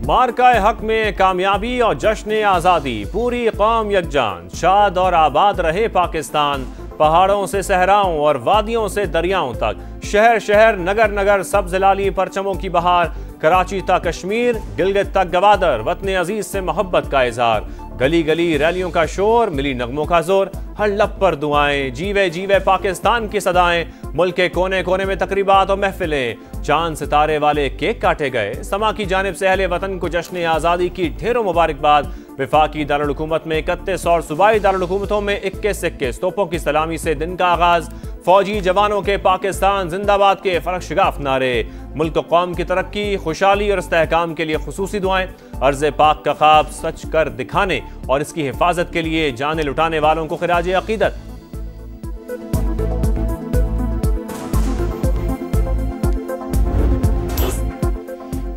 मार्काए हक में कामयाबी और जश्न आज़ादी, पूरी कौम यकजान, शाद और आबाद रहे पाकिस्तान। पहाड़ों से सहराओं और वादियों से दरियाओं तक, शहर शहर नगर नगर सब्ज़ लाली परचमों की बहार। कराची तक कश्मीर, गिलगित तक गवादर, वतन अजीज से मोहब्बत का इजहार। गली गली रैलियों का शोर, मिली नगमों का जोर, हर लब पर दुआएं, जीवे जीवे पाकिस्तान की सदाएं। मुल्क के कोने कोने में तकरीबात और महफिलें, चांद सितारे वाले केक काटे गए। समा की जानिब से अहले वतन को जश्न आज़ादी की ढेरों मुबारकबाद। वफाकी दारुल हुकूमत में 31 और सूबाई दारुल हुकूमतों में 21 तोपों की सलामी से दिन का आगाज। फौजी जवानों के पाकिस्तान जिंदाबाद के फरक शिगाफ नारे। मुल्क कौम की तरक्की, खुशहाली और इस्तेहकाम के लिए खुसूसी दुआएं। अर्ज़ पाक का ख्वाब सच कर दिखाने और इसकी हिफाजत के लिए जाने लुटाने वालों को खिराज अकीदत।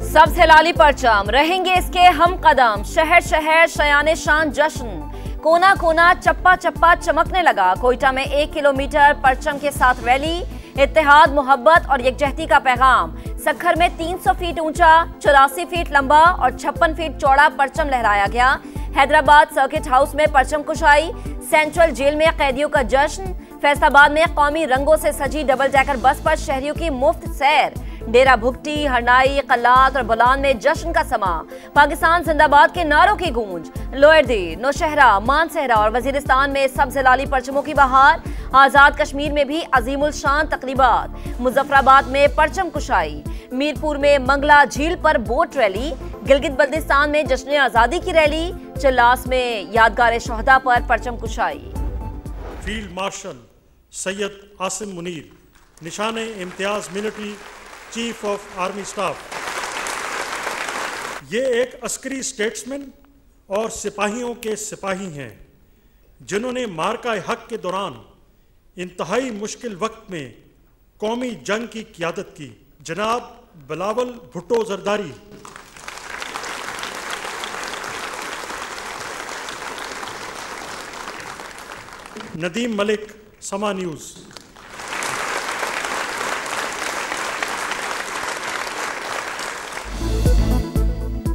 सब्ज़ हिलाली परचम, रहेंगे इसके हम कदम। शहर शहर शयाने शान जश्न, कोना कोना चप्पा चप्पा चमकने लगा। कोयटा में 1 किलोमीटर परचम के साथ रैली, इत्तेहाद, मोहब्बत और यकजहती का पैगाम। सक्खर में 300 फीट ऊंचा, 84 फीट लंबा और 56 फीट चौड़ा परचम लहराया गया। हैदराबाद सर्किट हाउस में परचम कुशाई, सेंट्रल जेल में कैदियों का जश्न। फैसलाबाद में कौमी रंगों से सजी डबल डेकर बस पर शहरियों की मुफ्त सैर। डेरा भुगटी, हरनाई, कलात और बोलान में जश्न का समा। पाकिस्तान जिंदाबाद के नारों की गूंज। लोअरदी, नौशहरा, मानसहरा और वजीरिस्तान में सब्ज़ लाली परचमों की बहार। आज़ाद कश्मीर में भी अजीमुल शान तकरीबात। मुजफ्फराबाद में परचम कुशाई। मीरपुर में मंगला झील पर बोट रैली। गिलगित बल्तिस्तान में जश्न आज़ादी की रैली। चिल्लास में यादगार शहदा पर परचम कुशाई। फील्ड मार्शल सैयद आसिम मुनीर, निशान Imtiaz military chief of army staff. ये एक अस्करी स्टेट्समैन और सिपाहियों के सिपाही हैं जिन्होंने मार्काए हक के दौरान इंतहाई मुश्किल वक्त में कौमी जंग की क़ियादत की। जनाब बिलावल भुट्टो जरदारी, नदीम मलिक, समा न्यूज़।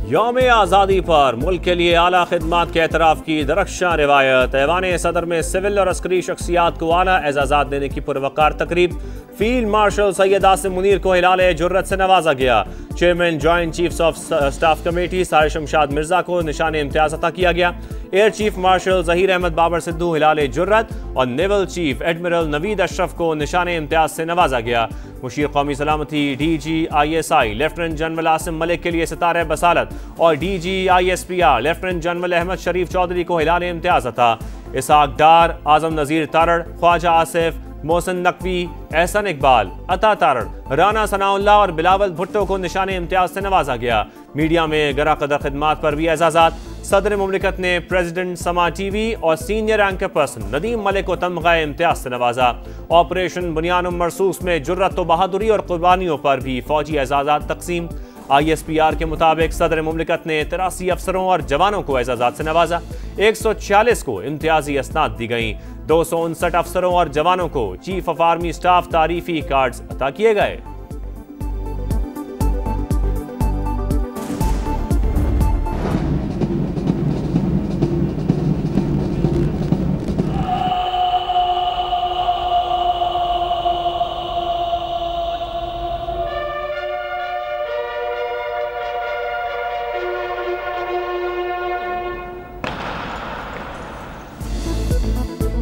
यौम आज़ादी पर मुल्क के लिए आला खिदमात के एतराफ़ की दरख्शां रिवायत। ऐवान सदर में सिविल और अस्करी शख्सियात को आला एजाज़ात देने की पुरवकार तकरीब। फील्ड मार्शल सैयद आसिम मुनीर को हिलाल जुर्रत से नवाजा गया। Chairman joint chiefs of staff committee Sahir Shamshad Mirza को निशान इम्तियाज अता किया गया। Air chief marshal Zaheer Ahmed Babar Sidhu हिलाल जुर्रत और naval chief admiral Naveed Ashraf को निशान इम्तियाज से नवाजा गया। मुशीर कौमी सलामती DGISI lieutenant general Asim Malik के लिए सितारे बसालत और DGISPR लेफ्टिनेंट जनरल अहमद शरीफ चौधरी को हिलाल इम्तियाज अता। इसाक डार, आजम नज़ीर तारड़, ख्वाजा आसिफ, मोहसिन नकवी, एहसन इकबाल, अता तारड़, राना सनाउल्लाह और बिलावल भुट्टो को निशान इम्तियाज से नवाजा गया। मीडिया में गरा कदर खिदमात पर भी एजाज़ात। सदर मुमलिकत ने प्रेसिडेंट समा TV और senior anchor person Nadeem Malik को तमगा इम्तियाज से नवाजा। ऑपरेशन बुनियान मरसूस में जुर्रत व बहादुरी और कुर्बानियों पर भी फौजी एजाज़ात तकसीम। ISPR के मुताबिक सदर मुमलिकत ने 83 अफसरों और जवानों को एजाज़ात से नवाजा। 146 को इम्तियाजी असनाद दी गई। 259 अफसरों और जवानों को चीफ ऑफ आर्मी स्टाफ तारीफी कार्ड्स अता किए गए।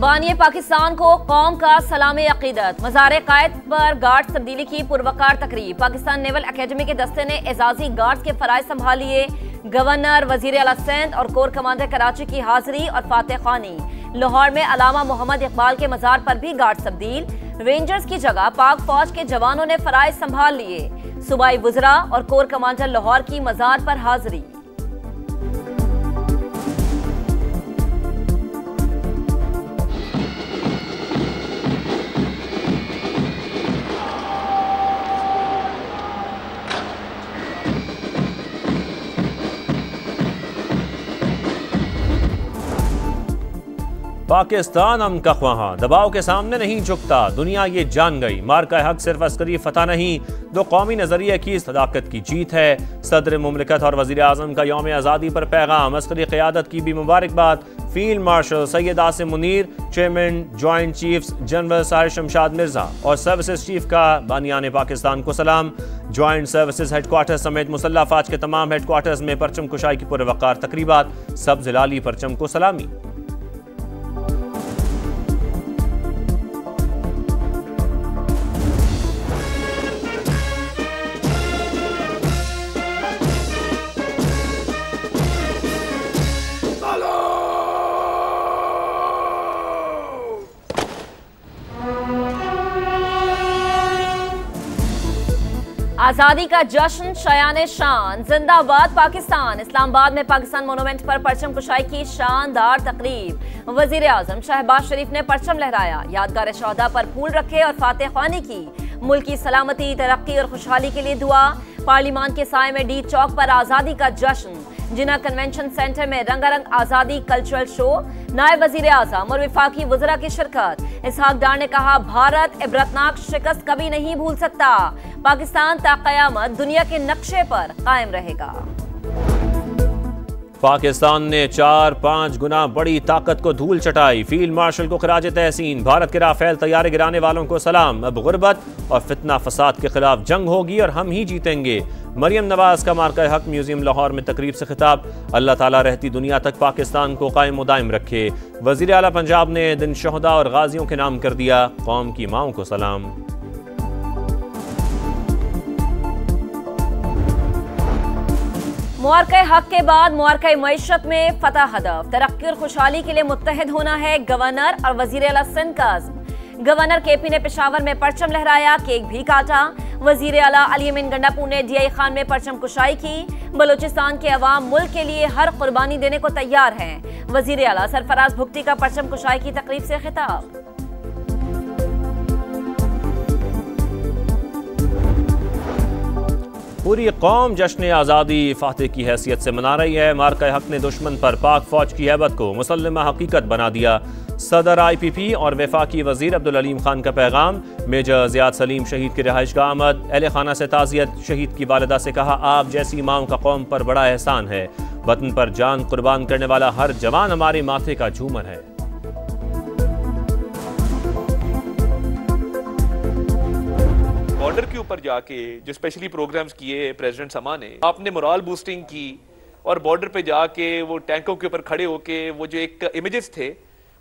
बानिए पाकिस्तान को कौम का सलामी अकीदत। मज़ार कायद पर गार्ड्स तब्दीली की पुरवकार तकरीब। पाकिस्तान नेवल अकेडमी के दस्ते ने एजाजी गार्ड्स के फराइज संभाल लिए। गवर्नर, वजीर आला सिंध और कोर कमांडर कराची की हाजिरी और फातह खानी। लाहौर में अलामा मोहम्मद इकबाल के मज़ार पर भी गार्ड्स तब्दील। रेंजर्स की जगह पाक फौज के जवानों ने फराइज संभाल लिए। सूबाई वज़रा और कोर कमांडर लाहौर की मज़ार पर हाजिरी। पाकिस्तान हम का ख्वाहा दबाव के सामने नहीं झुकता, दुनिया ये जान गई। मार्का हक सिर्फ अस्करी फतह नहीं, दो कौमी नजरिए की सदाकत की जीत है। सदर मुमलिकत और वजीर आजम का यौम आज़ादी पर पैगाम, अस्करी क़यादत की भी मुबारकबाद। Field marshal Syed Asim Munir, chairman joint chiefs general Sahir Shamshad Mirza और सर्विसेज चीफ का बानियान पाकिस्तान को सलाम। जॉइंट सर्विसेज हेडक्वार्टर्स समेत मुसल्लह अफवाज के तमाम हेडक्वार्टर्स में परचम कुशाई की पुरवकार तकरीबात, सब्ज़ लाली परचम को सलामी। आजादी का जश्न शयान शान, जिंदाबाद पाकिस्तान। इस्लामाबाद में पाकिस्तान मोनूमेंट पर परचम कुशाई की शानदार तकरीब। वजीर आजम शहबाज शरीफ ने परचम लहराया, यादगार शहदा पर फूल रखे और फातह ख्वानी की। मुल्क की सलामती, तरक्की और खुशहाली के लिए दुआ। पार्लिमान के साए में डी चौक पर आजादी का जश्न। जिना कन्वेंशन सेंटर में रंगारंग आजादी कल्चरल शो। नायब वजीर आजम और विफाकी वज़रा की शिरकत। इसहाक डार ने कहा, भारत इबरतनाक शिकस्त कभी नहीं भूल सकता। पाकिस्तान ता क़यामत दुनिया के नक्शे पर कायम रहेगा। पाकिस्तान ने 4-5 गुना बड़ी ताकत को धूल चटाई। फील्ड मार्शल को खराज तहसीन। भारत के राफेल तैयारे गिराने वालों को सलाम। अब गुर्बत और फितना फसाद के खिलाफ जंग होगी और हम ही जीतेंगे। मरियम नवाज का मार्का हक म्यूजियम लाहौर में तकरीब से खिताब। अल्लाह ताला रहती दुनिया तक पाकिस्तान को कायम दायम रखे। वजीर आला पंजाब ने दिन शहदा और गाजियों के नाम कर दिया। कौम की माओं को सलाम। मुआरका हक के बाद मुआरका मईशत में फतह हदफ। तरक्की और खुशहाली के लिए मुत्तहिद होना है गवर्नर और वजीर आला सिंध का अज़्म। गवर्नर केपी ने पेशावर में परचम लहराया, केक भी काटा। वजीर आला अली अमीन गंडापुर ने डीआई खान में परचम कुशाई की। बलूचिस्तान के अवाम मुल्क के लिए हर कुर्बानी देने को तैयार हैं। वजीर आला सरफराज भुगती का परचम कुशाई की तकरीब से खिताब। पूरी कौम जश्न आज़ादी फातह की हैसियत से मना रही है। मार्का हक ने दुश्मन पर पाक फौज की हैबत को मुसल्लमा हकीकत बना दिया। सदर IPP और वफाकी वजीर अब्दुल अलीम खान का पैगाम। मेजर ज़ियाद सलीम शहीद की रिहाइश का आमद। अहले खाना से ताज़ियत। शहीद की वालिदा से कहा, आप जैसी माओं का कौम पर बड़ा एहसान है। वतन पर जान कुर्बान करने वाला हर जवान हमारे माथे का झूमर है। बॉर्डर के ऊपर जाके जो स्पेशली प्रोग्राम्स किए प्रेसिडेंट समा ने, आपने मोरल बूस्टिंग की और बॉर्डर पे जाके वो टैंकों के ऊपर खड़े होके वो जो एक इमेजेस थे,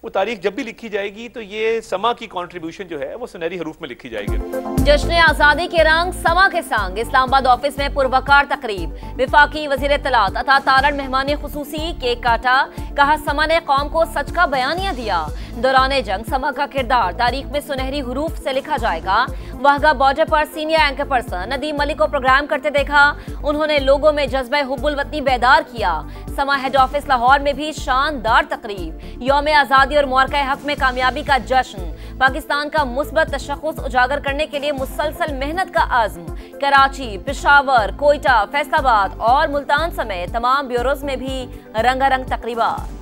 वो तारीख जब भी लिखी जाएगी तो ये समा की कंट्रीब्यूशन जो है वो सुनहरी हरूफ में लिखी जाएगी। जश्न आजादी के रंग समा के संग इस्लामाबाद ऑफिस में पुरवकार तकरीब। विफाकी वजीर इत्तलात अता तारड़ मेहमान खुसूसी। केक काटा। कहा, समा ने कौम को सच का बयानिया दिया। दौरान जंग समा का किरदार तारीख में सुनहरी हरूफ से लिखा जाएगा। वाहगा बॉर्डर पर senior anchor person Nadeem Malik को प्रोग्राम करते देखा। उन्होंने लोगों में जज्बा हुब्बुल वतनी बेदार किया। समा हेड ऑफिस लाहौर में भी शानदार तकरीब। यौम आजादी और मुआरका हक में कामयाबी का जश्न। पाकिस्तान का मुस्बत तशख़्ख़ुस उजागर करने के लिए मुसलसल मेहनत का आज़्म। कराची, पेशावर, कोयटा, फैसलाबाद और मुल्तान समेत तमाम ब्यूरोज में भी रंगारंग तकरीबात।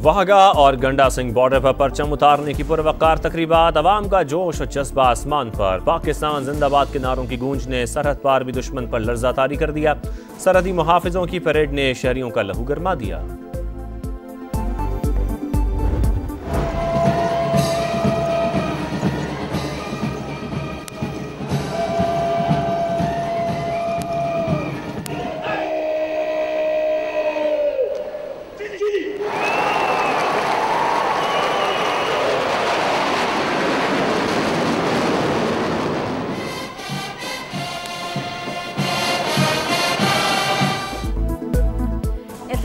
वाहगा और गंडा सिंह बॉर्डर पर परचम उतारने की पुरवकार तकरीबात। अवाम का जोश और जज्बा आसमान पर। पाकिस्तान जिंदाबाद के नारों की गूंज ने सरहद पार भी दुश्मन पर लर्जा तारी कर दिया। सरहदी मुहाफिजों की परेड ने शहरियों का लहू गरमा दिया।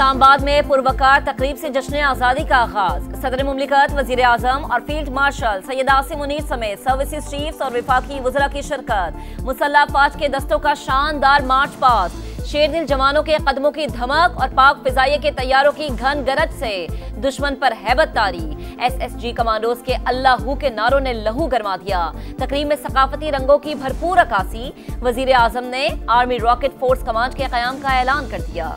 इस्लामाबाद में पुरवकार तकरीब से जश्न आज़ादी का आगाज। सदर मुमलिकत, वजीर आजम और फील्ड मार्शल सैयद आसिम मुनीर समेत सर्विसेज चीफ्स और विफाकी वज़रा की शिरकत। मुसल्लह फौज के दस्तों का शानदार मार्च पास्ट। शेरदिल जवानों के कदमों की धमक और पाक फिजाइये के तैयारों की घन गरज से दुश्मन पर हैबत तारी। SSG कमांडोज के अल्लाहू के नारों ने लहू गरमा दिया। तकरीब में सकाफती रंगों की भरपूर अक्कासी। वजीर आजम ने आर्मी रॉकेट फोर्स कमांड के क़याम का ऐलान कर दिया।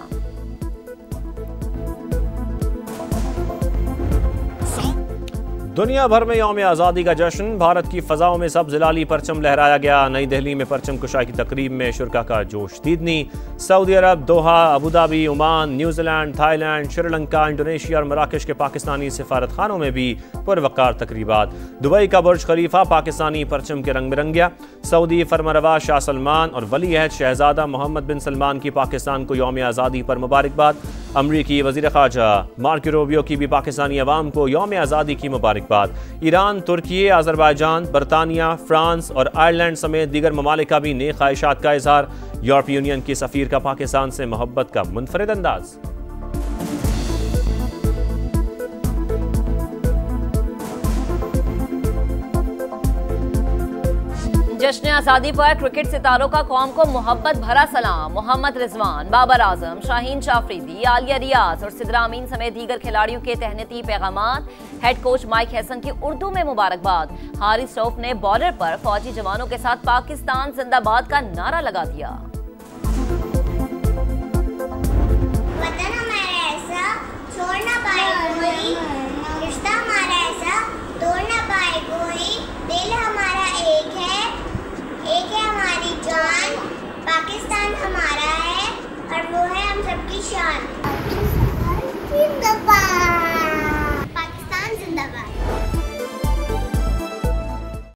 दुनिया भर में यौम आज़ादी का जश्न। भारत की फ़ज़ाओं में सब्ज़ लाली परचम लहराया गया। नई दिल्ली में परचम कुशाई की तकरीब में शुरका का जोश दीदनी। Saudi Arab, Doha, Abu Dhabi, Oman, New Zealand, Thailand, Sri Lanka, Indonesia और मराकश के पाकिस्तानी सिफारत खानों में भी पुरवकार तकरीबात। दुबई का बुर्ज खलीफा पाकिस्तानी परचम के रंग में रंग गया। सऊदी फरमारवा शाह सलमान और वली अहद शहजादा मोहम्मद बिन सलमान की पाकिस्तान को यौम आज़ादी पर मुबारकबाद। अमरीकी वज़ीर ख़ारजा मार्को रूबियो की भी पाकिस्तानी अवाम को यौम आज़ादी की मुबारकबाद। ईरान, तुर्की, अज़रबैजान, बरतानिया, फ्रांस और आयरलैंड समेत दीगर ममालिक का भी नेक ख्वाहिशात का इजहार। यूरोपीय यूनियन के सफ़ीर का पाकिस्तान से मोहब्बत का मुनफरिद अंदाज। जश्न आज़ादी पर क्रिकेट सितारों का कौम को मोहब्बत भरा सलाम। मोहम्मद रिजवान, बाबर आजम, शाहीन शाफरीदी, आलिया रियाज और सिद्रा अमीन समेत दीगर खिलाड़ियों के तहनीती पैगामात। हेड कोच माइक हैसन की उर्दू में मुबारकबाद। हारिस रऊफ ने बॉर्डर पर फौजी जवानों के साथ पाकिस्तान जिंदाबाद का नारा लगा दिया। वतन हमारा ऐसा छोड़ ना पाए कोई, रिश्ता हमारा ऐसा तोड़ ना पाए कोई, दिल हमारा